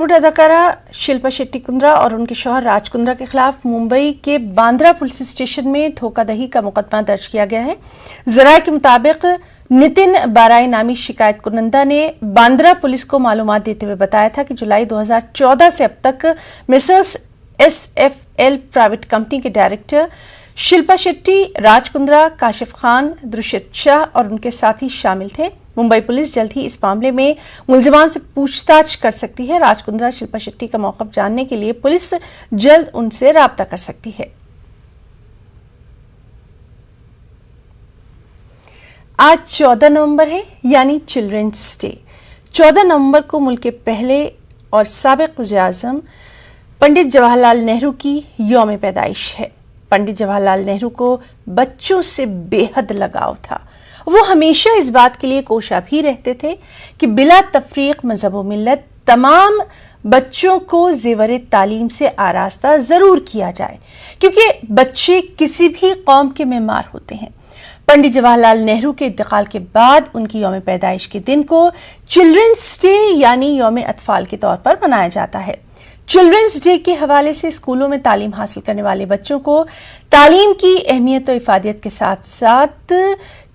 बॉलीवुड अदाकारा शिल्पा शेट्टी कुंद्रा और उनके शौहर राज कुंद्रा के खिलाफ मुंबई के बांद्रा पुलिस स्टेशन में धोखाधड़ी का मुकदमा दर्ज किया गया है। जराये के मुताबिक नितिन बाराई नामी शिकायत कुनंदा ने बांद्रा पुलिस को मालूमात देते हुए बताया था कि जुलाई 2014 से अब तक मेसर्स SFL प्राइवेट कंपनी के डायरेक्टर शिल्पा शेट्टी, राज कुंद्रा, काशिफ खान, दुष्यंत शाह और उनके साथी शामिल थे। मुंबई पुलिस जल्द ही इस मामले में मुलजिमान से पूछताछ कर सकती है। राज कुंद्रा, शिल्पा शेट्टी का मौक़िफ़ जानने के लिए पुलिस जल्द उनसे राब्ता कर सकती है। आज 14 नवंबर है, यानी चिल्ड्रंस डे। 14 नवंबर को मुल्क के पहले और साबिक़ वज़ीर-ए-आज़म पंडित जवाहरलाल नेहरू की यौम पैदाइश है। पंडित जवाहरलाल नेहरू को बच्चों से बेहद लगाव था। वो हमेशा इस बात के लिए कोशा भी रहते थे कि बिला तफरीक मजहब व मिल्लत तमाम बच्चों को ज़ेवर तालीम से आरास्ता ज़रूर किया जाए, क्योंकि बच्चे किसी भी कौम के मेमार होते हैं। पंडित जवाहरलाल नेहरू के इंतकाल के बाद उनकी यौम पैदाइश के दिन को चिल्ड्रंस डे यानी यौम अतफाल के तौर पर मनाया जाता है। चिल्ड्रंस डे के हवाले से स्कूलों में तालीम हासिल करने वाले बच्चों को तालीम की अहमियत और इफादियत के साथ साथ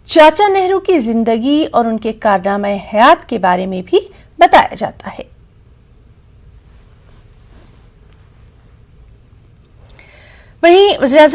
चाचा नेहरू की जिंदगी और उनके कारनामे हयात के बारे में भी बताया जाता है। वहीं वज़ीर-ए-आज़म